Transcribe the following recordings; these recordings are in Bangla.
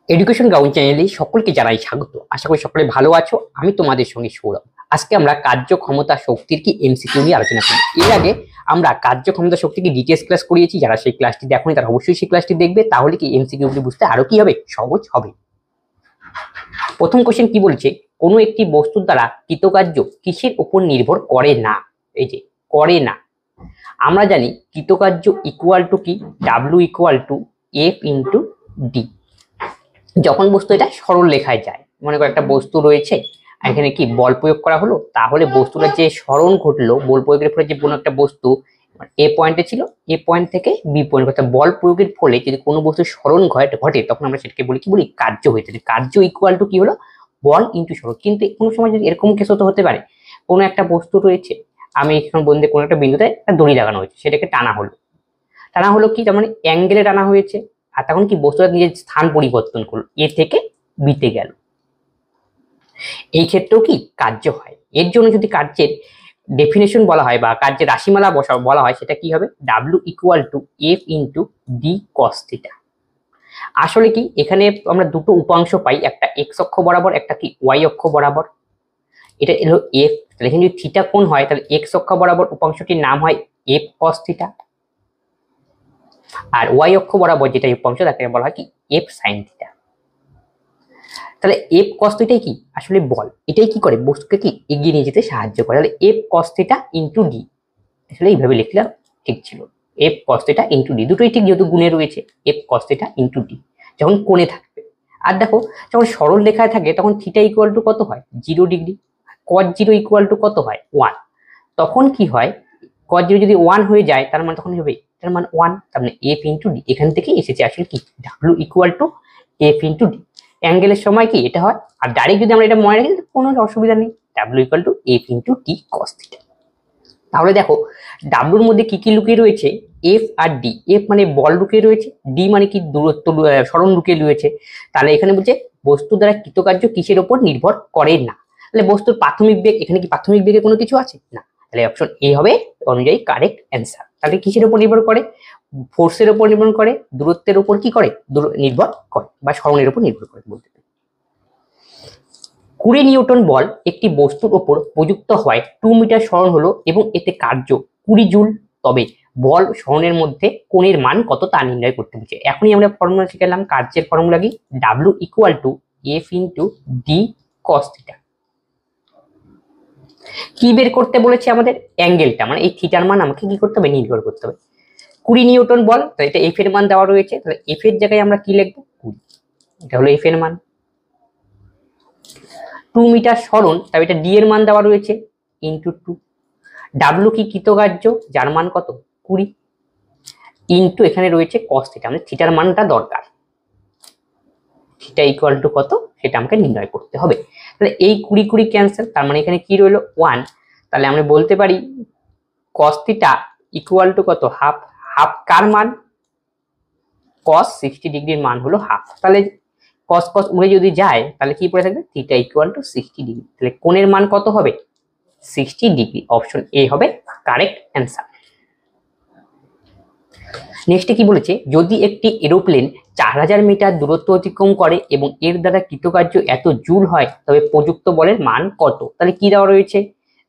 এডুকেশন গ্রাউন্ড চ্যানেলে সকলকে জানাই স্বাগত। আশা করি সকলে ভালো আছো। আমি তোমাদের সঙ্গে সৌরভ। আজকে আমরা কার্যক্ষমতা শক্তির কি এমসিকিউ নিয়ে আলোচনা করি। এর আগে আমরা কার্যক্ষমতা শক্তিকে ডিটেলস ক্লাস করিয়েছি। যারা সেই ক্লাসটি দেখোনি তারা অবশ্যই সেই ক্লাসটি দেখবে, তাহলে কি এমসিকিউ গুলি বুঝতে আরো কি হবে, সহজ হবে। প্রথম কোশ্চেন কি বলছে, কোনো একটি বস্তুর দ্বারা কৃতকার্য কিসের উপর নির্ভর করে না। এই যে করে না, আমরা জানি কৃতকার্য ইকুয়াল টু কি, W equal to F into D. যখন বস্তু এটা সরল রেখায় যায়, মনে করো একটা বস্তু রয়েছে, এখানে কি বল প্রয়োগ করা হলো, তাহলে বস্তুটা যে সরণ ঘটলো বল প্রয়োগের ফলে, যে কোনো একটা বস্তু এ পয়েন্টে ছিল, এ পয়েন্ট থেকে বি পয়েন্ট, অর্থাৎ বল প্রয়োগের ফলে যদি কোনো বস্তু সরণ ঘটে তখন আমরা সেটাকে বলি কি, বলি কার্য হয়েছে। কার্য ইকুয়াল টু কি হলো, বল ইন্টু সরণ। কিন্তু কোনো সময় যদি এরকম কেস হতে পারে, কোনো একটা বস্তু রয়েছে, আমি এখানে বলতে কোনো একটা বিন্দুতে একটা দড়ি লাগানো হয়েছে, সেটাকে টানা হলো কি, তার মানে অ্যাঙ্গেলে টানা হয়েছে। আর তখন কি বস্তুটা নিজের স্থান পরিবর্তন করলো, এ থেকে বিতে গেল। এই ক্ষেত্রেও কি কার্য হয়। এর জন্য যদি কার্যের ডেফিনেশন বলা হয় বা কার্যের রাশিমালা বলা হয়, সেটা কি হবে, W equal to F into D cos theta. আসলে কি এখানে আমরা দুটো উপাংশ পাই, একটা এক্স অক্ষ বরাবর, একটা কি ওয়াই অক্ষ বরাবর। এটা এলো এফ, তাহলে এখানে যদি থিটা কোণ হয় তাহলে এক্স অক্ষ বরাবর উপাংশটির নাম হয় এফ কস থিটা, আর ওয়াই অক্ষ বরাবর যেটা উপাংশ তাকে বলা হয় কি, এফ সাইন থিটা। তাহলে এফ কস থিটাই কি, আসলে বল। এটাই কি করে, বস্তুকে কি এগিয়ে নিয়ে যেতে সাহায্য করে। তাহলে F cos theta into D, আসলে এইভাবে লিখলাম ঠিক ছিল। F cos theta into D, দুটোই ঠিক, যেহেতু গুণে রয়েছে। F cos theta into D যখন কোণে থাকবে। আর দেখো যখন সরল রেখায় থাকে তখন থিটা ইকুয়াল টু কত হয়, 0 ডিগ্রি। কস 0 ইকুয়াল টু কত হয়, 1। তখন কি হয়, কস 0 যদি 1 হয়ে যায় তার মানে তখন কি হবে, তার মানে 1, তার মানে এফ ইন্টু ডি। এখান থেকে এসেছে আসলে কি, W equal to F into D. অ্যাঙ্গেলের সময় কি এটা হয়। আর ডাইরেক্ট যদি আমরা এটা মনে রাখি কোনো অসুবিধা নেই, W equal to F into D cos theta. তাহলে দেখো ডাব্লুর মধ্যে কি কি লুকিয়ে রয়েছে, এফ আর ডি। এফ মানে বল লুকিয়ে রয়েছে, ডি মানে কি দূরত্ব, সরণ লুকিয়ে রয়েছে। তাহলে এখানে বলছে বস্তু দ্বারা কৃতকার্য কিসের উপর নির্ভর করে না। তাহলে বস্তুর প্রাথমিক বেগ, এখানে কি প্রাথমিক বেগে কোনো কিছু আছে না, তাহলে অপশন এ হবে অনুযায়ী কারেক্ট অ্যান্সার। তাহলে কিসের উপর নির্ভর করে, ফোর্সের উপর নির্ভর করে, দূরত্বের উপর কি করে, নির্ভর করে, বা সরণের উপর নির্ভর করে বলতে পারি। 20 নিউটন বল একটি বস্তুর উপর প্রযুক্ত হয় 2 মিটার সরণ হলো এবং এতে কার্য 20 জুল। তবে বল সরণের মধ্যে কোণের মান কত তা নির্ণয় করতে বলছে। এখনই আমরা ফর্মুলা শিখলাম, কার্যের ফর্মুলা কি, W equal to F into D cos theta. কি বের করতে বলেছে আমাদের, অ্যাঙ্গেলটা, মানে এই থিটার মান আমাকে কি করতে হবে, নির্ভর করতে হবে। 20 নিউটন বল, তাহলে এটা এফ এর মান দেওয়া রয়েছে, তাহলে এফ এর জায়গায় আমরা কি লিখবো, 20। এটা হলো এফ এর মান। 2 মিটার সরণ, তবে এটা ডি এর মান দেওয়া রয়েছে, ইন্টু 2। ডাব্লু কি কৃতকার্য, যার মান কত, 20, ইন্টু এখানে রয়েছে কস থিটা, মানে থিটার মানটা দরকার। থিটা ইকুয়াল টু কত সেটা আমাকে নির্ণয় করতে হবে। তাহলে এই 20 20 ক্যান্সেল, তার মানে এখানে কি রইলো, 1। তাহলে আমরা বলতে পারি কস থিটা ইকুয়াল টু কত, হাফ। হাফ কার মান, কস 60 ডিগ্রির মান হলো হাফ। তাহলে কস কস উড়ে যদি যায় তাহলে কি পড়ে থাকবে, থিটা ইকুয়াল টু 60 ডিগ্রি। তাহলে কোণের মান কত হবে, 60 ডিগ্রি। অপশন এ হবে কারেক্ট অ্যান্সার। নেক্সটে কি বলেছে, যদি একটি এরোপ্লেন 4000 মিটার দূরত্ব অতিক্রম করে এবং এর দ্বারা কৃতকার্য এত জুল হয়, তবে প্রযুক্ত বলের মান কত। তাহলে কি দেওয়া রয়েছে,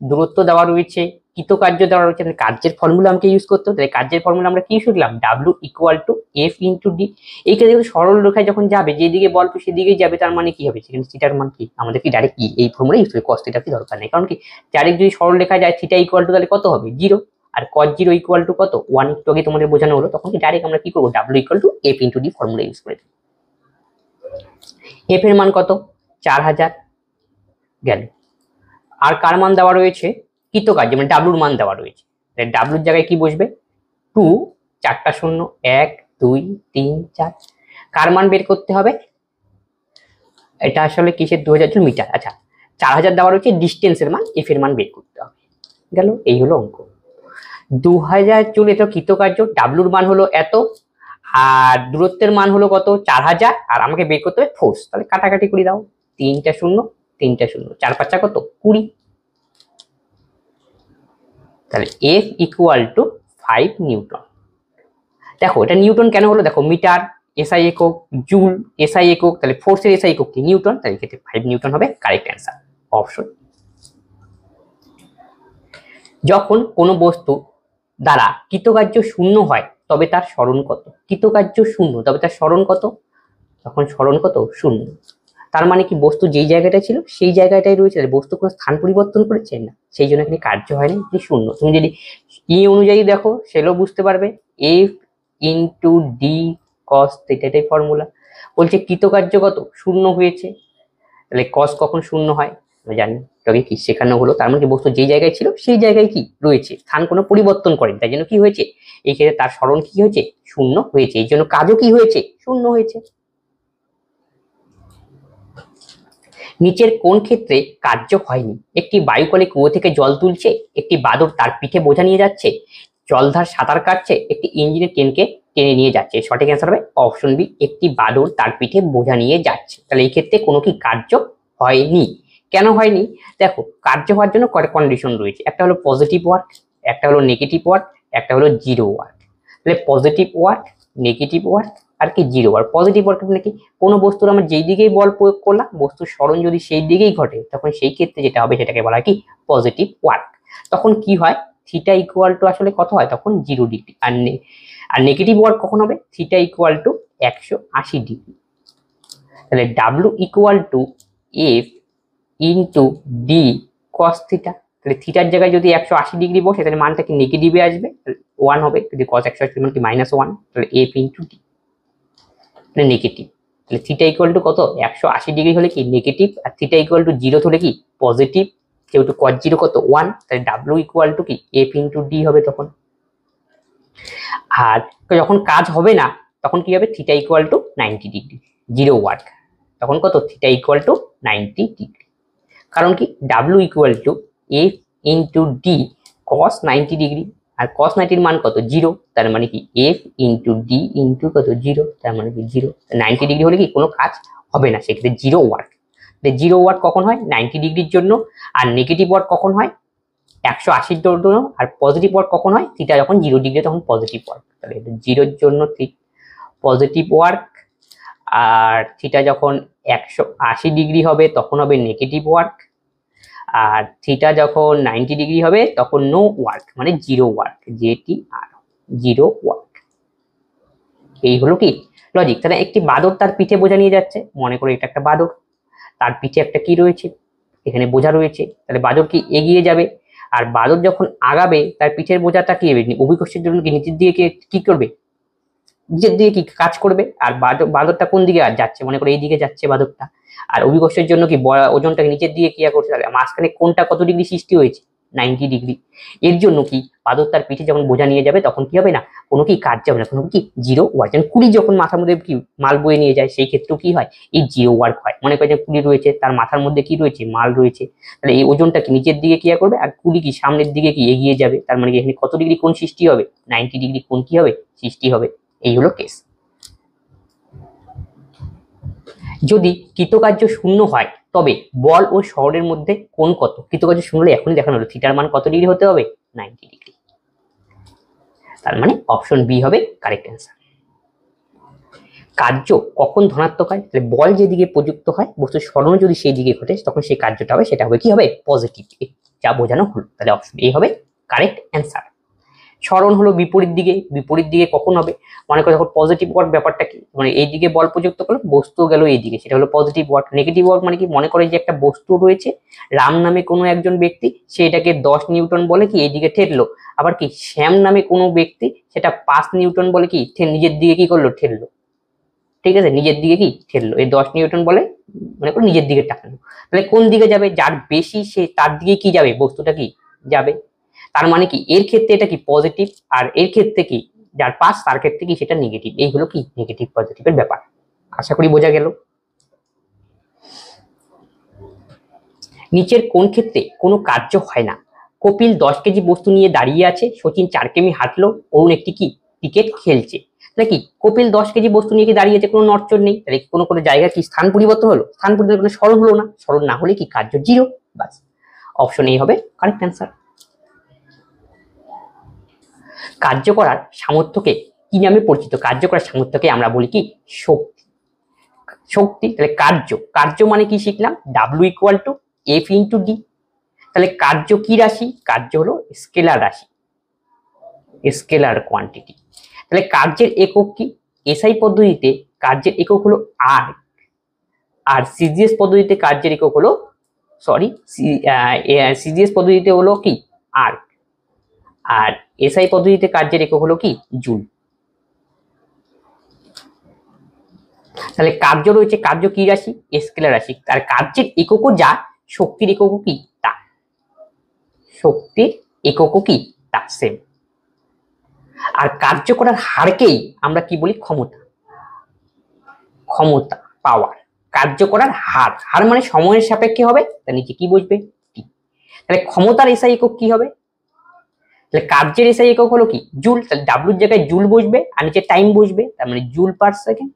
দূরত্ব দেওয়া রয়েছে, কৃতকার্য দেওয়া রয়েছে, কার্যের ফর্মুলা আমাকে ইউজ করতে হবে। তাহলে কার্যের ফর্মুলা আমরা কি শিখলাম, W equal to F into D. এই ক্ষেত্রে সরল রেখায় যখন যাবে, যেদিকে বল সেদিকেই যাবে, তার মানে কি হবে, সেখানে থিটার মান কি, আমাদের কি ডাইরেক্ট কি এই ফর্মুলা ইউজ করে, কস থিটা কি দরকার নেই। কারণ কি ডাইরেক্ট যদি সরল রেখায় যায় থিটা ইকুয়াল টু তাহলে কত হবে, 0। আর cos 0 ইকুয়াল টু কত, 1। একটু আগে তোমাদের বোঝানো হলো, তখন কি ডাইরেক্ট আমরা কি করবো, W equal to F into D formula use করে। এফ এর মান কত, 4000 গেল। আর কার মান দেওয়া রয়েছে, কৃতকার্য মানে ডাব্লুর মান দেওয়া রয়েছে। ডাব্লুর জায়গায় কি বসবে, 2, 4টা শূন্য, 1 2 3 4। কার মান বের করতে হবে, এটা আসলে কিসের, 2000 জুল মিটার। আচ্ছা 4000 দেওয়া রয়েছে, ডিস্টেন্সের মান, এফ এর মান বের করতে হবে। গেল, এই হলো অঙ্ক। 2000 জুল এটা কৃতকার্য, ডাব্লুর মান হলো এত, আর দূরত্বের মান হলো কত, 4000, আর আমাকে বের করতে হবে ফোর্স। তাহলে কাটাকাটি করে দাও, 3টা শূন্য 3টা শূন্য, 4 5 কত, 20। তাহলে এফ ইকুয়াল টু 5 নিউটন। দেখো এটা নিউটন কেন হলো, দেখো মিটার, এসআই একক, জুল এসআই একক, তাহলে ফোর্সের এসআই একক কি নিউটন, তাহলে এক্ষেত্রে 5 নিউটন হবে কারেক্ট অ্যান্সার অপশন। যখন কোনো বস্তু দ্বারা কৃতকার্য শূন্য হয় তবে তার স্মরণ কত? কৃতকার্য শূন্য তবে তার স্মরণ কত? তখন স্মরণ কত? শূন্য। তার মানে কি বস্তু যেই জায়গাটা ছিল সেই জায়গাটাই রয়েছে, বস্তু কোনো স্থান পরিবর্তন করেছে না, সেই জন্য এখানে কার্য হয় না, এটি শূন্য। তুমি যদি ই অনুযায়ী দেখো সেটাও বুঝতে পারবে, F into D cos theta, এটাই ফর্মুলা। বলছে কৃতকার্য কত? শূন্য হয়েছে, তাহলে কস কখন শূন্য হয় আমরা জানি, তবে কি শেখানো হলো। তার মানে কি বস্তু যেই জায়গায় ছিল সেই জায়গায় কি রয়েছে, স্থান কোনো পরিবর্তন করেনি, তাই জন্য কি হয়েছে এই ক্ষেত্রে তার স্মরণ কি হয়েছে? শূন্য হয়েছে, এই জন্য কাজও কি হয়েছে? শূন্য হয়েছে। নিচের কোন ক্ষেত্রে কার্য হয়নি? একটি বায়ুকলে কুয়ো থেকে জল তুলছে, একটি বাদর তার পিঠে বোঝা নিয়ে যাচ্ছে, জলধার সাঁতার কাটছে, একটি ইঞ্জিনের ট্রেনকে টেনে নিয়ে যাচ্ছে। সঠিক অ্যান্সার হবে অপশন বি, একটি বাদর তার পিঠে বোঝা নিয়ে যাচ্ছে। তাহলে এই ক্ষেত্রে কোনো কি কার্য হয়নি। কেন হয়নি? দেখো কার্য হওয়ার জন্য কয়েকটা কন্ডিশন রয়েছে, একটা হলো পজিটিভ ওয়ার্ক, একটা হলো নেগেটিভ ওয়ার্ক, একটা হলো জিরো ওয়ার্ক। তাহলে পজিটিভ ওয়ার্ক, নেগেটিভ ওয়ার্ক আর কি জিরো ওয়ার্ক। পজিটিভ ওয়ার্ক মানে কি কোনো বস্তুর আমরা যেই দিকেই বল প্রয়োগ করলাম বস্তুর স্মরণ যদি সেই দিকেই ঘটে তখন সেই ক্ষেত্রে যেটা হবে সেটাকে বলা হয় কি পজিটিভ ওয়ার্ক। তখন কি হয় থিটা ইকুয়াল টু আসলে কত হয় তখন 0 ডিগ্রি। আর নেগেটিভ ওয়ার্ক কখন হবে? Theta equal to 180 degree. তাহলে W equal to F into D cos theta. তাহলে থিটার জায়গায় যদি 180 ডিগ্রি বসে তাহলে মানটা কি নেগেটিভে আসবে, 1 হবে। যদি কস 180 মানে কি -1, তাহলে এফ ইন্টু ডি মানে নেগেটিভ। তাহলে থিটা ইকুয়াল টু কত? 180 ডিগ্রি হলে কি নেগেটিভ, আর থিটা ইকুয়াল টু 0 হলে কি পজিটিভ। যেহেতু কস 0 কত 1, তাহলে ডাব্লু ইকুয়াল টু কি এফ ইন্টু ডি হবে তখন। আর যখন কাজ হবে না তখন কি হবে? Theta equal to 90 degree, zero work. তখন কত? Theta equal to 90 degree. কারণ কি W equal to F into D cos 90 degree, আর কস 90 এর মান কত? 0। তার মানে কি এফ ইন্টু ডি ইন্টু কত? 0। তার মানে কি 0। 90 ডিগ্রি হলে কি কোনো কাজ হবে না, সেক্ষেত্রে জিরো ওয়ার্ক। জিরো ওয়ার্ক কখন হয়? 90 ডিগ্রির জন্য। আর নেগেটিভ ওয়ার্ক কখন হয়? 180 জন্য। আর পজিটিভ ওয়ার্ক কখন হয়? থিটা যখন 0 ডিগ্রি তখন পজিটিভ ওয়ার্ক। তাহলে জিরোর জন্য পজিটিভ ওয়ার্ক, আর থিটা যখন 180 ডিগ্রি হবে তখন হবে নেগেটিভ ওয়ার্ক, আর থিটা যখন 90 ডিগ্রি হবে তখন নো ওয়ার্ক মানে জিরো ওয়ার্ক, যেটি আর জিরো ওয়ার্ক। এই হলো কি লজিক। তাহলে একটি বাদর তার পিঠে বোঝা নিয়ে যাচ্ছে, মনে করো এটা একটা বাদর, তার পিঠে একটা কি রয়েছে? এখানে বোঝা রয়েছে। তাহলে বাদর কি এগিয়ে যাবে, আর বাদর যখন আগাবে তার পিঠের বোঝাটা কি হবে? অভিকর্ষের জন্য কি নিচের দিকে কি করবে? নিচের দিকে কি কাজ করবে। আর বাদরটা কোন দিকে আর যাচ্ছে? মনে করো এই দিকে যাচ্ছে বাদরটা, আর অভিকর্ষের জন্য কি ওজনটাকে নিচের দিকে ক্রিয়া করছে, তাহলে মাঝখানে কোনটা কত ডিগ্রি সৃষ্টি হয়েছে? 90 ডিগ্রি। এর জন্য কি বাদর তার পিঠে যখন বোঝা নিয়ে যাবে তখন কি হবে না? কোনো কি কাজ যাবে না, কোনো কি জিরো ওয়ার্ক। যেমন কুলি যখন মাথার মধ্যে কি মাল বয়ে নিয়ে যায় সেই ক্ষেত্রেও কি হয়? এই জিরো ওয়ার্ক হয়। মনে করে যে কুলি রয়েছে তার মাথার মধ্যে কি রয়েছে? মাল রয়েছে, তাহলে এই ওজনটা কি নিচের দিকে ক্রিয়া করবে, আর কুলি কি সামনের দিকে কি এগিয়ে যাবে। তার মানে কি এখানে কত ডিগ্রি কোণ সৃষ্টি হবে? 90 ডিগ্রি কোণ কি হবে? সৃষ্টি হবে। এই হলো কেস। যদি কৃতকার্য শূন্য হয় তবে বল ও শহরের মধ্যে কোণ কত? কৃতকার্য শূন্য হলে এখনই দেখানো হলো থিটার মান কত ডিগ্রি হতে হবে? 90 ডিগ্রি। তার মানে অপশন বি হবে কারেক্ট অ্যান্সার। কার্য কখন ধনাত্মক হয়? তাহলে বল যেদিকে প্রযুক্ত হয় বস্তুর সরণ যদি সেই দিকে ঘটে তখন সেই কার্যটা হবে, সেটা হবে কি হবে? পজিটিভ। যা বোঝানো হলো, তাহলে অপশন এ হবে কারেক্ট অ্যান্সার। সরণ হলো বিপরীত দিকে, বিপরীত দিকে কখন হবে? মনে করো যখন পজিটিভ ওয়ার্ক, ব্যাপারটা কি মানে এইদিকে বল প্রযুক্ত করলো বস্তু গেল এইদিকে, সেটা হলো পজিটিভ ওয়ার্ক। নেগেটিভ ওয়ার্ক মানে কি? মনে করে যে একটা বস্তু রয়েছে, রাম নামে কোনো একজন ব্যক্তি সে এটাকে 10 নিউটন বলে কি এইদিকে ঠেললো, আবার কি শ্যাম নামে কোনো ব্যক্তি সেটা 5 নিউটন বলে কি নিজের দিকে কি করলো? ঠেললো। ঠিক আছে, নিজের দিকে কি ঠেললো, এই 10 নিউটন বলে মনে করো নিজের দিকে টানলো। তাহলে কোন দিকে যাবে? যার বেশি সে তার দিকে কি যাবে? বস্তুটা কি যাবে। তার মানে কি এর ক্ষেত্রে এটা কি পজিটিভ, আর এর ক্ষেত্রে কি যার পাস তার ক্ষেত্রে কি সেটা নেগেটিভ। এই হলো কি নেগেটিভ পজিটিভের ব্যাপার। আশা করি বোঝা গেল। নিচের কোন ক্ষেত্রে কোনো কার্য হয় না? কপিল 10 কেজি বস্তু নিয়ে দাঁড়িয়ে আছে, সচিন 4 কিমি হাঁটলো, অরুণ একটি কি ক্রিকেট খেলছে। নাকি কপিল 10 কেজি বস্তু নিয়ে কি দাঁড়িয়ে আছে, কোনো নড়চড় নেই, তাহলে কোনো কোনো জায়গায় কি স্থান পরিবর্তন হলো? স্থান পরিবর্তন স্মরণ হলো না, স্মরণ না হলে কি কার্য জিরো। বাস অপশন এ হবে কারেক্ট অ্যান্সার। কার্য করার সামর্থ্যকে কি নামে পরিচিত? কার্য করার সামর্থ্যকে আমরা বলি কি? শক্তি। শক্তি। তাহলে কার্য, কার্য মানে কি শিখলাম? W equal to F into D. তাহলে কার্য কি রাশি? কার্য হলো স্কেলার রাশি, স্কেলার কোয়ান্টিটি। তাহলে কার্যের একক কি? এসআই পদ্ধতিতে কার্যের একক হলো আর্ক, আর সিজিএস পদ্ধতিতে কার্যের একক হলো সিজিএস পদ্ধতিতে হলো কি? আর্ক, আর এসআই পদ্ধতিতে কার্যের একক হলো কি? জুল। তাহলে কার্য রয়েছে, কার্য কি রাশি? স্কেলার রাশি, আর কার্যের এককও যা, শক্তির এককও কি তা, শক্তির এককও কি তা সেম। আর কার্য করার হারকেই আমরা কি বলি? ক্ষমতা। ক্ষমতা, পাওয়ার। কার্য করার হার, হার মানে সময়ের সাপেক্ষে হবে, তার নিচে কি বসবে? টি। তাহলে ক্ষমতার এসআই একক কি হবে? তাহলে কার্যের এসআই একক হলো কি? জুল। তাহলে ডাব্লুর জায়গায় জুল বসবে আর নিচে টাইম বসবে, তার মানে জুল পার সেকেন্ড।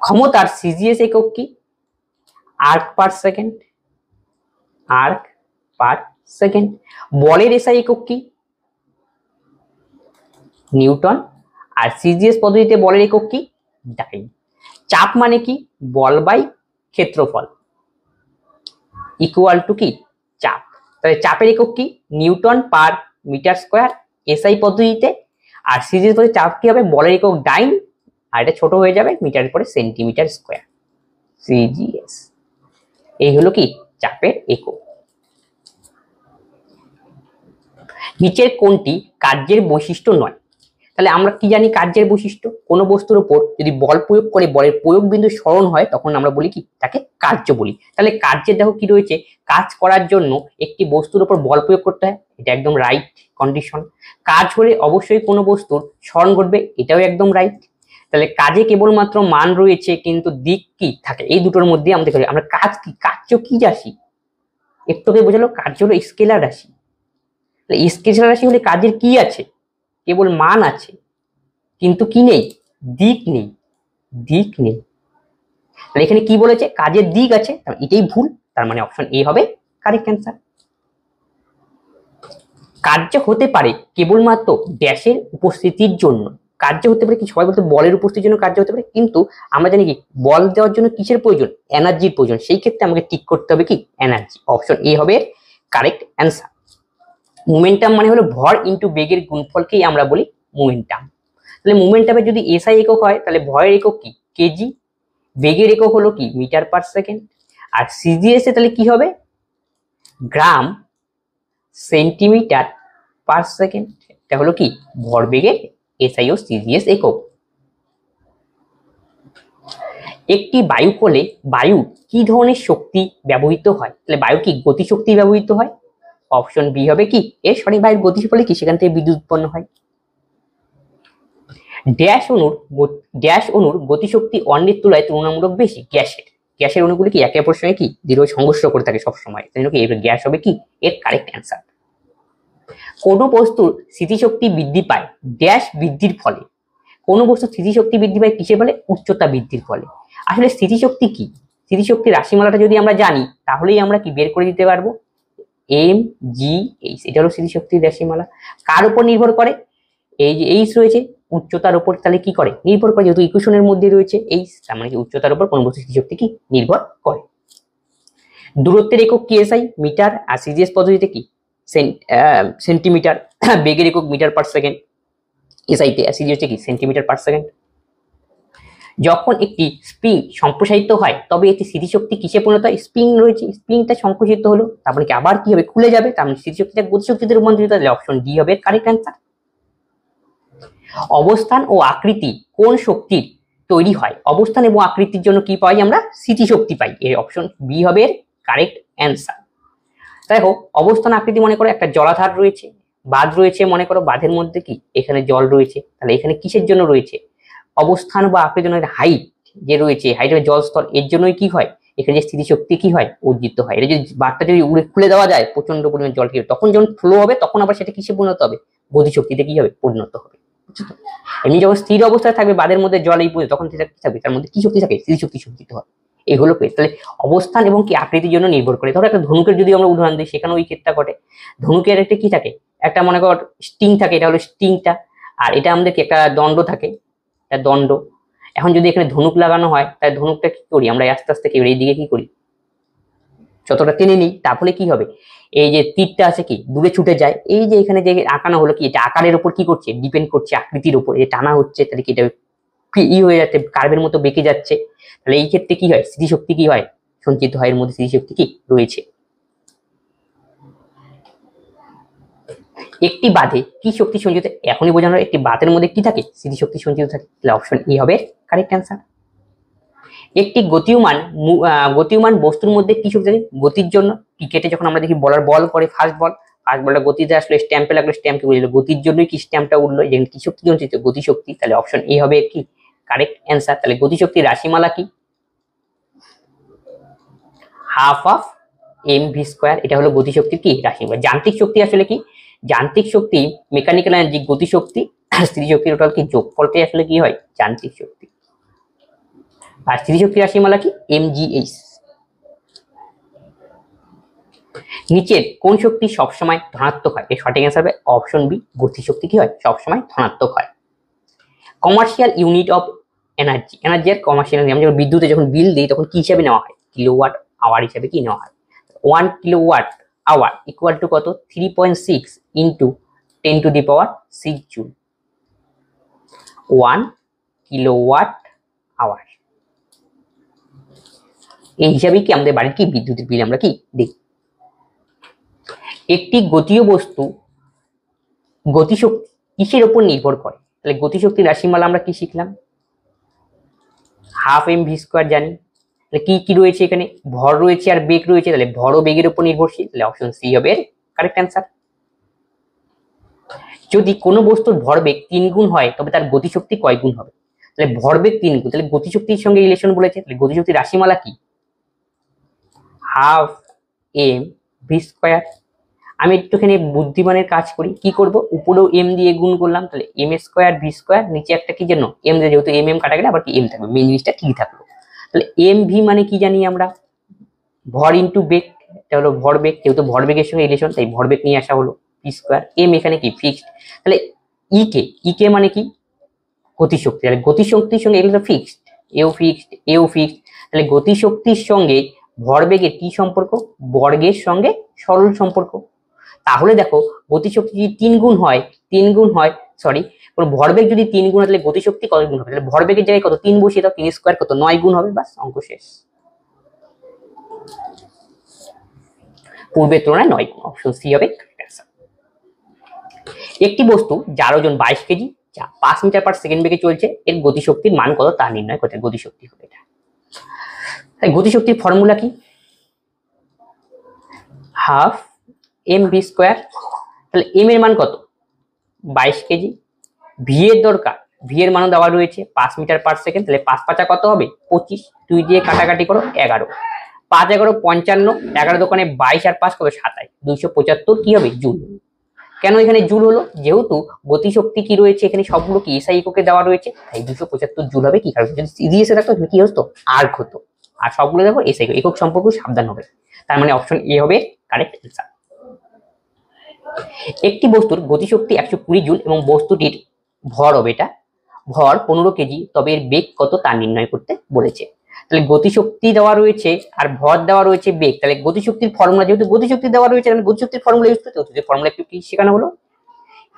ক্ষমতার সিজিএস একক কি? Arc per second, arc per second. বলের এসআই একক কি? নিউটন। আর সিজিএস পদ্ধতিতে বলের একক কি? ডাইন। চাপ মানে কি? বল বাই ক্ষেত্রফল ইকুয়াল টু কি? চাপ। তাহলে চাপের একক কি? Newton per metre square SI পদ্ধতিতে, আর সিজিএস পদ্ধতিতে চাপ কি হবে? বলের একক ডাইন, আর এটা ছোট হয়ে যাবে মিটারের পরে সেন্টিমিটার স্কোয়ার, সিজিএস। এই হলো কি? চাপের একক। নিচের কোনটি কার্যের বৈশিষ্ট্য নয়? তাহলে আমরা কি জানি কার্যের বৈশিষ্ট্য? কোনো বস্তুর উপর যদি বল প্রয়োগ করে বলের প্রয়োগ বিন্দু স্মরণ হয় তখন আমরা বলি কি? তাকে কার্য বলি। তাহলে কার্যের দেখো কি রয়েছে? কাজ করার জন্য একটি বস্তুর উপর বল প্রয়োগ করতে হয়, এটা একদম রাইট কন্ডিশন। কাজ হলে অবশ্যই কোনো বস্তুর স্মরণ ঘটবে, এটাও একদম রাইট। তাহলে কাজে কেবলমাত্র মান রয়েছে কিন্তু দিক কি থাকে? এই দুটোর মধ্যে আমাদের আমরা কাজ কি? কার্য কি রাশি? একটু আগে বোঝালো কার্য হলো স্কেলার রাশি। স্কেলার রাশি হলে কাজের কি আছে? কেবল মান আছে, কিন্তু কি নেই? দিক নেই, দিক নেই। তাহলে এখানে কি বলেছে? কাজের দিক আছে, এটাই ভুল, তার মানে অপশন এ হবে কারেক্ট অ্যান্সার। কার্য হতে পারে কেবলমাত্র ড্যাশের উপস্থিতির জন্য। কার্য হতে পারে কি? সবাই বলতে বলের উপস্থিতির জন্য কার্য হতে পারে, কিন্তু আমরা জানি কি বল দেওয়ার জন্য কিসের প্রয়োজন? এনার্জির প্রয়োজন। সেই ক্ষেত্রে আমাকে টিক করতে হবে কি? এনার্জি। অপশন এ হবে কারেক্ট অ্যান্সার। মোমেন্টাম মানে হলো ভর ইন্টু বেগের গুণফলকেই আমরা বলি মোমেন্টাম। তাহলে মোমেন্টামের যদি এসআই একক হয় তাহলে ভরের একক কি? কেজি। বেগের একক হলো কি? Metre per second. আর সিজিএস এ তাহলে কি হবে? Gram centimetre per second. এটা হলো কি? ভরবেগের এসআই ও সিজিএস একক। একটি বায়ুকলে বায়ু কি ধরনের শক্তি ব্যবহৃত হয়? তাহলে বায়ু কি? গতিশক্তি ব্যবহৃত হয়। অপশন বি হবে কি? এর সঠিক। বায়ুর গতি ফলে কি? সেখান থেকে বিদ্যুৎ উৎপন্ন হয়। ড্যাশ অণুর গতিশক্তি অন্যের তুলনায় তুলনামূলক বেশি গ্যাসের। গ্যাসের অণুগুলি কি একে অপরের সঙ্গে কি দৃঢ় সংঘর্ষ করে থাকে সবসময়, তাই জন্য কি এর গ্যাস হবে কি? এর কারেক্ট অ্যান্সার। কোনো বস্তুর স্মৃতিশক্তি বৃদ্ধি পায় ড্যাশ বৃদ্ধির ফলে। কোনো বস্তুর স্মৃতিশক্তি বৃদ্ধি পায় কিসের ফলে? উচ্চতা বৃদ্ধির ফলে। আসলে স্মৃতিশক্তি কি? স্মৃতিশক্তির রাশিমালাটা যদি আমরা জানি তাহলেই আমরা কি বের করে দিতে পারবো। এম জি এইচ, এটা হলো স্মৃতিশক্তির রাশিমালা। কার উপর নির্ভর করে? এই যে এইচ রয়েছে উচ্চতার উপর, তাহলে কি করে? নির্ভর করে, যেহেতু ইকুয়েশনের মধ্যে রয়েছে এইচ, তার মানে কি উচ্চতার উপর কোন বস্তুর স্মৃতিশক্তি কি নির্ভর করে। দূরত্বের একক কি? SI metre. আর সিজিএস পদ্ধতিতে কি? সেন্টিমিটার। বেগের একক মিটার পার সেকেন্ড এসআইতে, আর সিজিএস কি? Centimetre per second. যখন একটি স্প্রিং সম্প্রসারিত হয় তবে এটি স্মৃতিশক্তি কিসে পরিণত হয়? স্প্রিং রয়েছে, স্প্রিংটা সংকুচিত হলো, তারপরে কি আবার কি হবে? খুলে যাবে, তার মানে স্মৃতিশক্তিটা গতিশক্তিতে রূপান্তরিত হবে। অপশন ডি হবে কারেক্ট অ্যান্সার। অবস্থান ও আকৃতি কোন শক্তির তৈরি হয়? অবস্থান এবং আকৃতির জন্য কি পাই আমরা? স্মৃতিশক্তি পাই। এর অপশন বি হবে কারেক্ট অ্যান্সার। দেখো অবস্থান আকৃতি মনে করো একটা জলাধার রয়েছে, বাঁধ রয়েছে, মনে করো বাঁধের মধ্যে কি এখানে জল রয়েছে, তাহলে এখানে কিসের জন্য রয়েছে? অবস্থান বা আকৃতির জন্য হাইট যে রয়েছে, হাইটের জলস্তর, এর জন্যই কি হয়? এখানে যে স্মৃতিশক্তি কি হয়? অর্জিত হয়। এটা যদি বাঁধটা যদি খুলে দেওয়া যায় প্রচন্ড পরিমাণ জল কি, তখন যখন ফ্লো হবে তখন আবার সেটা কিসে পরিণত হবে? গতিশক্তিতে কি হবে? পরিণত হবে। এমনি যখন স্থির অবস্থায় থাকবে বাঁধের মধ্যে জল এই তখন সেটা কি থাকবে? তার মধ্যে কি শক্তি থাকে? স্মৃতিশক্তি সঞ্চিত হয়। এই হলো কেস। তাহলে অবস্থান এবং কি আকৃতির জন্য নির্ভর করে। ধরো একটা ধনুকের যদি আমরা উদাহরণ দিই, সেখানে ওই ক্ষেত্রটা ঘটে। ধনুকের একটা কি থাকে? একটা মনে কর স্টিং থাকে, এটা হলো স্টিংটা। আর এটা আমাদের কি একটা দণ্ড থাকে, একটা দণ্ড। এখন যদি এখানে ধনুক লাগানো হয় তাহলে ধনুকটা কি করি আমরা, আস্তে আস্তে কি এইদিকে কি করি, যতটা টেনে নিই, তাহলে কি হবে, এই যে তীরটা আছে কি দূরে ছুটে যায়। এই যে এখানে যে আঁকানো হলো কি, এটা আকারের উপর কি করছে, ডিপেন্ড করছে আকৃতির উপর। এই টানা হচ্ছে তাহলে কি এটা হয়ে যাচ্ছে, কার্ভের মতো বেঁকে যাচ্ছে। তাহলে এই ক্ষেত্রে কি হয়, স্মৃতিশক্তি কি হয়, সঞ্চিত হয়, এর মধ্যে স্মৃতিশক্তি কি রয়েছে। একটি বাঁধে কি শক্তি সঞ্চিত, এখনই বোঝানো, একটি বাঁধের মধ্যে কি থাকে, স্মৃতিশক্তি সঞ্চিত থাকে। তাহলে অপশন ই হবে কারেক্ট অ্যান্সার। একটি গতিমান বস্তুর মধ্যে কি শক্তি থাকে, গতির জন্য। ক্রিকেটে যখন আমরা দেখি বলার বল করে, ফার্স্ট বলটা গতিতে আসলে স্ট্যাম্পে লাগলো, স্ট্যাম্পকে বুঝলো গতির জন্যই কি স্ট্যাম্পটা উঠলো, যেখানে কি শক্তি সঞ্চিত, গতিশক্তি। তাহলে অপশন এ হবে কি কারেক্ট অ্যান্সার। তাহলে গতিশক্তির রাশিমালা কি, half of M V square, এটা হলো গতিশক্তির কি রাশিমালা। যান্ত্রিক শক্তি আসলে কি, যান্ত্রিক শক্তি, মেকানিক্যাল এনার্জি, গতিশক্তি আর স্থিতিশক্তির টোটাল কি যোগফলটাই আসলে কি হয় যান্ত্রিক শক্তি। আর স্থিতিশক্তি রাশিমালা কি এমজিএইচ। নিচের কোন শক্তি সবসময় ধনাত্মক হয়, এর সঠিক অ্যান্সার হবে অপশন বি, গতিশক্তি কি হয় সবসময় ধনাত্মক হয়। Commercial unit of energy, energy আর কমার্শিয়াল, আমরা যখন বিদ্যুতে যখন বিল দিই তখন কি হিসাবে নেওয়া হয়, কিলোওয়াট আওয়ার হিসাবে কি নেওয়া হয়। 1 কিলোওয়াট আওয়ার ইকুয়াল টু কত, 3.6 ইন্টু 10⁶ জুল। 1 কিলোওয়াট আওয়ার, এই হিসাবে কি আমাদের বাড়ির কি বিদ্যুতের বিল আমরা কি দিই। একটি গতীয় বস্তু গতিশক্তি কিসের উপর নির্ভর করে, তাহলে গতিশক্তির রাশিমালা আমরা কি শিখলাম, হাফ এম ভি স্কোয়ার জানি। তাহলে কি কি রয়েছে এখানে, ভর রয়েছে আর বেগ রয়েছে, তাহলে ভর ও বেগের উপর নির্ভরশীল। তাহলে অপশন সি হবে কারেক্ট অ্যান্সার। যদি কোনো বস্তুর ভরবেগ 3 গুণ হয় তবে তার গতিশক্তি কয় গুণ হবে, তাহলে ভরবেগ 3 গুণ, তাহলে গতিশক্তির সঙ্গে রিলেশন বলেছে, তাহলে গতিশক্তির রাশিমালা কি, হাফ এম ভি স্কোয়ার। আমি একটুখানি বুদ্ধিমানের কাজ করি, কি করব, উপরেও এম দিয়ে গুণ করলাম, তাহলে এম স্কোয়ার ভি স্কোয়ার, নিচে একটা কি জন্য এম দিয়ে, যেহেতু এম এম কাটা গেলে আবার কি এম থাকবে, মেন জিনিসটা কি থাকলো। তাহলে এম ভি মানে কি জানি আমরা, ভর ইন্টু বেগ, এটা হলো ভরবেগ, যেহেতু ভরবেগের সঙ্গে রিলেশন তাই ভরবেগ নিয়ে আসা হলো, ভি স্কোয়ার। এম এখানে কি ফিক্সড, তাহলে ই কে মানে কি গতিশক্তি, তাহলে গতিশক্তির সঙ্গে এগুলো ফিক্সড, এও ফিক্সড। তাহলে গতিশক্তির সঙ্গে ভরবেগের কি সম্পর্ক, বর্গের সঙ্গে সরল সম্পর্ক। তাহলে দেখো গতিশক্তি যদি 3 গুণ হয়, 3 গুণ হয়, সরি, ভরবেগ যদি 3 গুণ হয় তাহলে গতিশক্তি কত গুণ হবে, তাহলে ভরবেগের জায়গায় কত 3 বসিয়ে দাও, 3 স্কোয়ার কত 9 গুণ হবে, বাস অঙ্ক শেষ। পূর্বের তুলনায় 9 গুণ, অপশন সি হবে অ্যান্সার। একটি বস্তু যার ওজন 22 কেজি, যা 5 মিটার পার সেকেন্ড বেগে চলছে, এর গতিশক্তির মান কত তা নির্ণয় করতে, গতিশক্তি হবে এটা। তাই গতিশক্তির ফর্মুলা কি, হাফ এম ভি স্কোয়ার। তাহলে এম এর মান কত 22 কেজি, ভি এর দরকার, ভি এর মানও দেওয়া রয়েছে 5 মিটার পার সেকেন্ড, তাহলে 5 5 কত হবে 25, 2 দিয়ে কাটাকাটি করো 11, 5 11 55, 11 দোকানে 22 আর 5 কত 27, 275 কি হবে জুল। কেন এখানে জুল হলো, যেহেতু গতিশক্তি কি রয়েছে এখানে সবগুলো কি এসআই এককে দেওয়া রয়েছে, তাই 275 জুল হবে। কি কারণ যদি সিরিয়াসে থাকতো কি হতো আর্ক হতো, আর সবগুলো দেখো এসআই একক সম্পর্ক, সাবধান হবে। তার মানে অপশন এ হবে কারেক্ট অ্যান্সার। একটি বস্তুর গতিশক্তি 120 জুল এবং বস্তুটির ভর হবে, এটা ভর 15 কেজি, তবে এর বেগ কত তা নির্ণয় করতে বলেছে। তাহলে গতিশক্তি দেওয়া রয়েছে আর ভর দেওয়া রয়েছে বেগ, তাহলে গতিশক্তির ফর্মুলা, যেহেতু গতিশক্তি দেওয়া রয়েছে তাহলে গতিশক্তির ফর্মুলা ইউজ করতে হচ্ছে, ফর্মুলা একটু কি শেখানো হলো,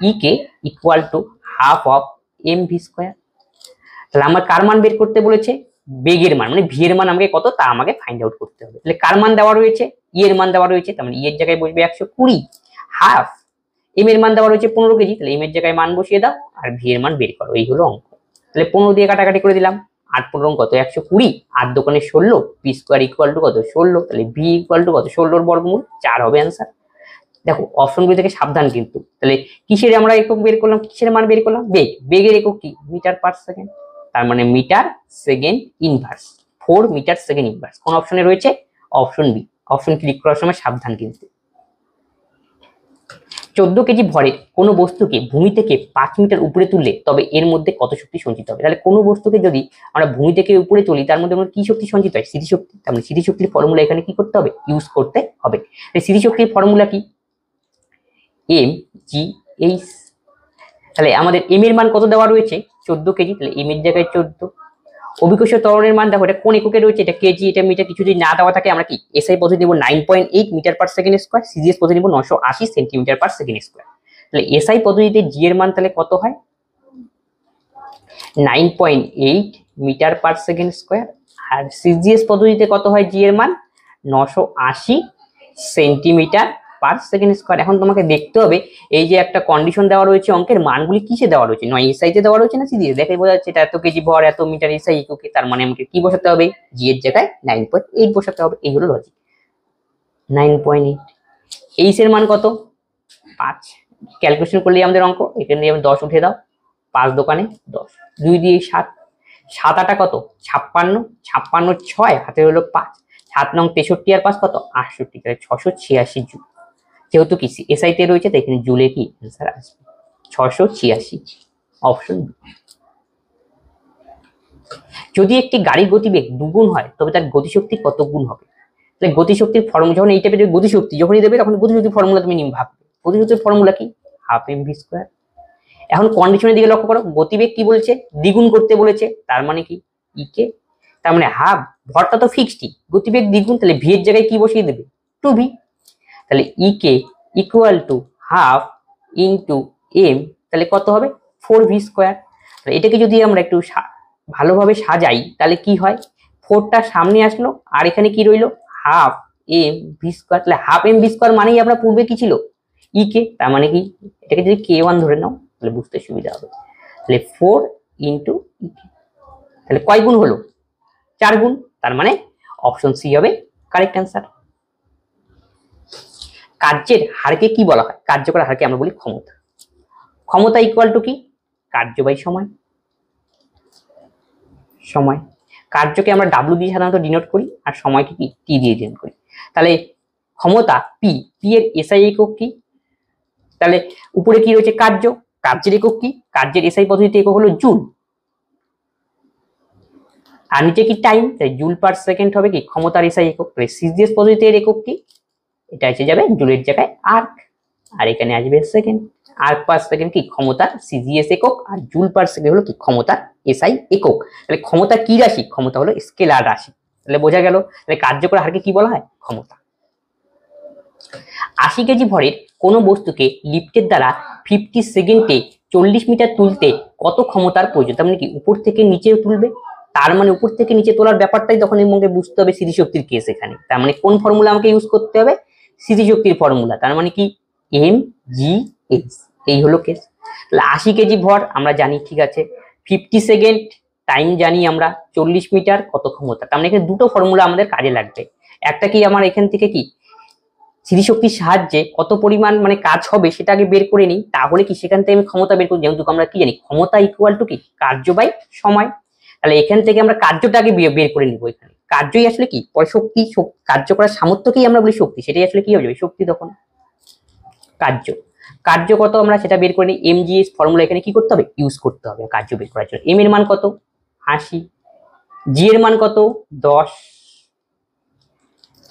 E K equal to half of M V square. তাহলে আমার কার মান বের করতে বলেছে, বেগের মান, মানে ভি এর মান আমাকে কত তা আমাকে ফাইন্ড আউট করতে হবে। তাহলে কার মান দেওয়া রয়েছে, ই এর মান দেওয়া রয়েছে, তার মানে ই এর জায়গায় বসবে 120, হাফ এম এর মান দেওয়া রয়েছে 15 কেজি, তাহলে এম এর জায়গায় মান বসিয়ে দাও আর ভি এর মান বের করো, এই হলো অঙ্ক। তাহলে 15 দিয়ে কাটাকাটি করে দিলাম, 8 15 কত 120, 8 দোকানে 16, পি স্কোয়ার ইকুয়াল টু কত 16, তাহলে ভি ইকুয়াল টু কত 16 বর্গমূল 4 হবে অ্যান্সার। দেখো অপশনগুলি থেকে সাবধান কিন্তু। তাহলে কিসের আমরা একক বের করলাম, কিসের মান বের করলাম, বেগ, বেগের একক কি মিটার পার সেকেন্ড, তার মানে metre second inverse, 4 metre second inverse. কোন অপশনে রয়েছে, অপশন বি। অপশন ক্লিক করার সময় সাবধান কিন্তু। 14 কেজি ভরের কোনো বস্তুকে ভূমি থেকে 5 মিটার উপরে তুললে তবে এর মধ্যে কত শক্তি সঞ্চিত হবে। তাহলে কোনো বস্তুকে যদি আমরা ভূমি থেকে উপরে তুলি তার মধ্যে আমরা কি শক্তি সঞ্চিত হয়, স্থিতিশক্তি। তার মানে স্থিতিশক্তির ফর্মুলা এখানে কি করতে হবে, ইউজ করতে হবে। স্থিতিশক্তির ফর্মুলা কি, এম জি এইচ। তাহলে আমাদের এম এর মান কত দেওয়া রয়েছে 14 কেজি, তাহলে এম এর জায়গায় 14। অভিকর্ষীয় ত্বরণের মান দেখো এটা কোন এককে রয়েছে, এটা কেজি, এটা মিটার, কিছু যদি না দেওয়া থাকে আমরা কি এসআই পদ্ধতি নেব 9.8 metre per second square, CGS পদ্ধতি নেব 980 সেন্টিমিটার পার সেকেন্ড স্কয়ার। তাহলে এসআই পদ্ধতিতে জি এর মান তাহলে কত হয় 9.8 মিটার পার সেকেন্ড স্কয়ার, আর সিজিএস পদ্ধতিতে কত হয় জি এর মান 980 সেন্টিমিটার পার সেকেন্ড স্কয়ার। এখন তোমাকে দেখতে হবে এই যে একটা কন্ডিশন দেওয়া রয়েছে অঙ্কের মানগুলি কিসে দেওয়া রয়েছে, নয় এসআই তে দেওয়া রয়েছে না সিজিএস, দেখে বোঝা যাচ্ছে এটা এত কেজি ভর এত মিটার এসআই এককে, তার মানে আমাকে কি বসাতে হবে জি এর জায়গায় 9.8 বসাতে হবে। এই হলো লজিক। 9.8, এইচ এর মান কত 5, ক্যালকুলেশন করলে আমাদের অঙ্ক, এখানে দিয়ে 10 উঠে দাও, 5 দোকানে 10, 2 দিয়ে 7, 7 8 কত 56, 56 6 হাতে হলো 5, 7 9 63 আর 5 কত 68, তাহলে 686 জুল। যেহেতু কি এসআই তে রয়েছে তাই এখানে জুলে কি অ্যান্সার আসবে 686, অপশন। যদি একটি গাড়ির গতিবেগ দুগুণ হয় তবে তার গতিশক্তি কত গুণ হবে? তাহলে গতিশক্তির ফর্মুলা যখন এই টাইপের গতিশক্তি যখনই দেবে তখন গতিশক্তির ফর্মুলা তুমি নিম ভাববে, গতিশক্তির ফর্মুলা কি হাফ এম ভি স্কয়ার। এখন কন্ডিশনের দিকে লক্ষ্য করো, গতিবেগ কি বলেছে দ্বিগুণ করতে বলেছে, তার মানে কি ইকে, তার মানে হাফ, ভরটা তো ফিক্সডই, গতিবেগ দ্বিগুণ, তাহলে ভি এর জায়গায় কি বসিয়ে দেবে 2v, তাহলে E K equal to half into M, তাহলে কত হবে 4v স্কয়ার। তাহলে এটাকে যদি আমরা একটু ভালোভাবে সাজাই তাহলে কি হয়, 4টা সামনে আসলো আর এখানে কি রইলো হাফ এম ভি স্কয়ার, তাহলে হাফ এম ভি স্কয়ার মানেই আমরা পূর্বে কি ছিল ইকে, তার মানে কি এটাকে যদি k1 ধরে নাও তাহলে বুঝতে সুবিধা হবে। তাহলে 4 ইন্টু ইকে, তাহলে কয় গুণ হলো 4 গুণ, তার মানে অপশন সি হবে কারেক্ট অ্যান্সার। কার্যের হারকে কি বলা হয়, কার্য করার হারকে আমরা বলি ক্ষমতা। ক্ষমতা ইকুয়াল টু কি কার্য বাই সময়, সময় কার্যকে আমরা ডাব্লিউ দিয়ে সাধারণত ডিনোট করি আর সময়কে কি টি দিয়ে ডিনোট করি। তাহলে ক্ষমতা পি, পি এর এসআই একক কি, তাহলে উপরে কি রয়েছে কার্য, কার্যের একক কি, কার্যের এসআই পদ্ধতিতে একক হলো জুল, আর নিচে কি টাইম, তাই জুল পার সেকেন্ড হবে কি ক্ষমতার এসআই একক। তাহলে সিজিএস পদ্ধতিতে এর একক কি, এটা এসে যাবে জুলের জায়গায় আর্ক, আর এখানে আসবে সেকেন্ড, আর্ক পার সেকেন্ড কি ক্ষমতার সিজিএস একক, আর জুল পার সেকেন্ড হলো কি ক্ষমতার এসআই একক। তাহলে ক্ষমতা কি রাশি, ক্ষমতা হলো স্কেলার রাশি। তাহলে বোঝা গেল, তাহলে কার্যকর হারকে কি বলা হয় ক্ষমতা। 80 কেজি ভরের কোনো বস্তুকে লিফটের দ্বারা 50 সেকেন্ডে 40 মিটার তুলতে কত ক্ষমতার প্রয়োজন, তার মানে কি উপর থেকে নিচে তুলবে, তার মানে উপর থেকে নিচে তোলার ব্যাপারটাই তখন আমাকে বুঝতে হবে স্থিতিশক্তির কেস এখানে, তার মানে কোন ফর্মুলা আমাকে ইউজ করতে হবে স্থিতিশক্তির ফর্মুলা, তার মানে কি এম জি এস, এই হলো কেস। তাহলে 80 কেজি ভর আমরা জানি, ঠিক আছে, 50 সেকেন্ড টাইম জানি আমরা, 40 মিটার কত ক্ষমতা, তার মানে এখানে দুটো ফর্মুলা আমাদের কাজে লাগবে। একটা কি আমার এখান থেকে কি স্থিতিশক্তির সাহায্যে কত পরিমাণ মানে কাজ হবে সেটা আগে বের করে নিই, তাহলে কি সেখান থেকে আমি ক্ষমতা বের করি, যেহেতু আমরা কি জানি ক্ষমতা ইকুয়াল টু কি কার্য বাই সময়। তাহলে এখান থেকে আমরা কার্যটা আগে বের করে নিব, এখানে কার্যই আসলে কি পরে শক্তি, কার্য করার সামর্থ্যকেই আমরা বলি শক্তি, সেটাই আসলে কি হয়ে যাবে শক্তি তখন। কার্য, কার্য কত আমরা সেটা বের করে নিই, এমজিএস ফর্মুলা এখানে কি করতে হবে ইউজ করতে হবে কার্য বের করার জন্য। এম এর মান কত 80, জি এর মান কত 10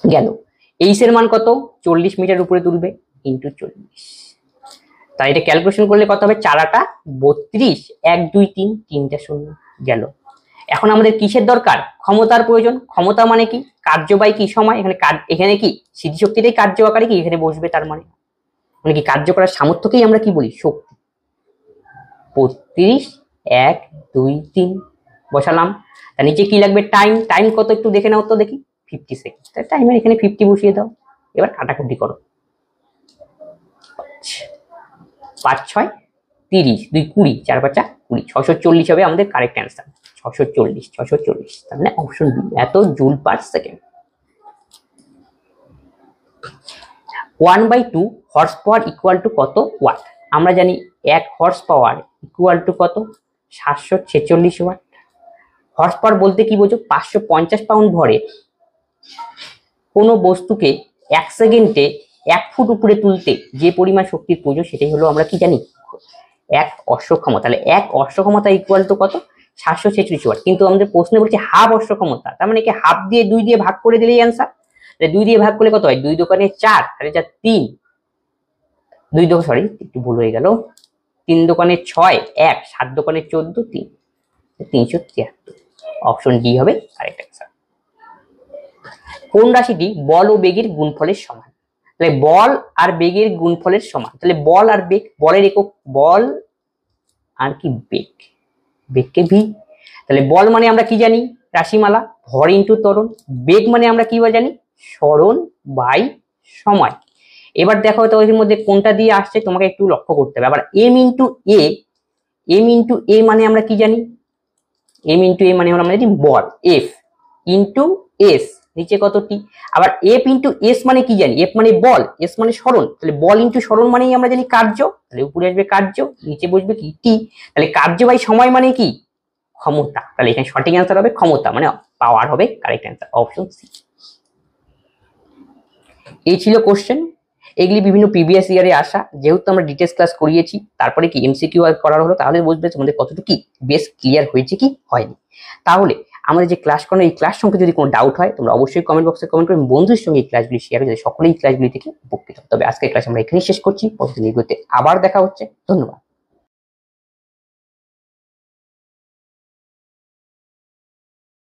গেল, এইচ এর মান কত 40 মিটার উপরে তুলবে ইন্টু 40, তাই এটা ক্যালকুলেশন করলে কত হবে 4 8 32, 1 2 3 3টা শূন্য গেল। এখন আমাদের কিসের দরকার ক্ষমতার প্রয়োজন, ক্ষমতা মানে কি কার্য বাই কি সময়, এখানে এখানে কি স্থিতিশক্তিটাই কার্য আকারে কি এখানে বসবে, তার মানে কি কার্য করার সামর্থ্যকেই আমরা কি বলি শক্তি। 32 1 2 3 বসালাম, তার নিচে কি লাগবে টাইম, টাইম কত একটু দেখে নাও তো দেখি 50 সেকেন্ড, তাই টাইমের এখানে 50 বসিয়ে দাও, এবার কাটাকুটি করো, 5 6 30 2 20 4 5 20, 640 হবে আমাদের কারেক্ট অ্যান্সার, 640, তার মানে অপশন বি এত joule per second. 1/2 horse power equal to কত ওয়াট, আমরা জানি 1 হর্স পাওয়ার ইকুয়াল টু কত 746 ওয়াট। হর্স পাওয়ার বলতে কি বোঝো 550 পাউন্ড ভরে কোনো বস্তুকে 1 সেকেন্ডে 1 ফুট উপরে তুলতে যে পরিমাণ শক্তির প্রয়োজন সেটাই হলো আমরা কি জানি 1 অশ্ব ক্ষমতা। তাহলে 1 অশ্ব ক্ষমতা ইকুয়াল টু কত 746 ওয়াট, কিন্তু আমাদের প্রশ্নে বলছে হাফ অশ্ব ক্ষমতা, তার মানে কি হাফ দিয়ে 2 দিয়ে ভাগ করে দিলেই অ্যান্সার। 2 দিয়ে ভাগ করলে কত হয় 2 দোকানে 4 আর এটা 3, 2 দোকান সরি একটু ভুল হয়ে গেল, 3 দোকানে 6, 1, 7 দোকানে 14, 3, 373। অপশন ডি হবে কারেক্ট অ্যান্সার। কোন রাশিটি বল ও বেগের গুণফলের সমান? তাহলে বল আর বেগের গুণফলের সমান। তাহলে বল আর বেগ, বলের একক বল আর কি বেগ, বেগকে ভি। তাহলে বল মানে আমরা কি জানি, রাশিমালা, ভর ইন্টু ত্বরণ। বেগ মানে আমরা কি জানি, সরণ বাই সময়। এবার দেখো তো এর মধ্যে কোনটা দিয়ে আসছে তোমাকে একটু লক্ষ্য করতে হবে। আবার এম ইন্টু এ, এম ইন্টু এ মানে আমরা কি জানি, এম ইন্টু এ মানে আমরা জানি বল, এফ ইন্টু এস নিচে কত টি। আবার এফ ইন্টু এস মানে কি জানি, এফ মানে বল, এস মানে সরণ। তাহলে বল ইন্টু সরণ মানেই আমরা জানি কার্য, তাহলে উপরে আসবে কার্য, নিচে বসবে কি টি। তাহলে কার্য বাই সময় মানে কি, ক্ষমতা। তাহলে এখানে সঠিক অ্যান্সার হবে ক্ষমতা, মানে পাওয়ার হবে কারেক্ট অ্যান্সার, অপশন সি। এই ছিল কোশ্চেন। এগুলি বিভিন্ন প্রিভিয়াস ইয়ারে আসা, যেহেতু আমরা ডিটেলস ক্লাস করিয়েছি, তারপরে কি এমসিকিউ করার হলো, তাহলে বুঝবে তোমাদের কতটুকু কি বেশ ক্লিয়ার হয়েছে কি হয়নি। তাহলে আমাদের যে ক্লাস করানো, এই ক্লাস সম্পর্কে যদি কোনো ডাউট হয় তোমরা অবশ্যই কমেন্ট বক্সে কমেন্ট করে বন্ধুদের সঙ্গে এই ক্লাসগুলি শেয়ার করে সকলেই ক্লাসগুলি থেকে উপকৃত। তবে আজকের ক্লাস আমরা এখানেই শেষ করছি, পরবর্তী ভিডিওতে আবার দেখা হচ্ছে। ধন্যবাদ।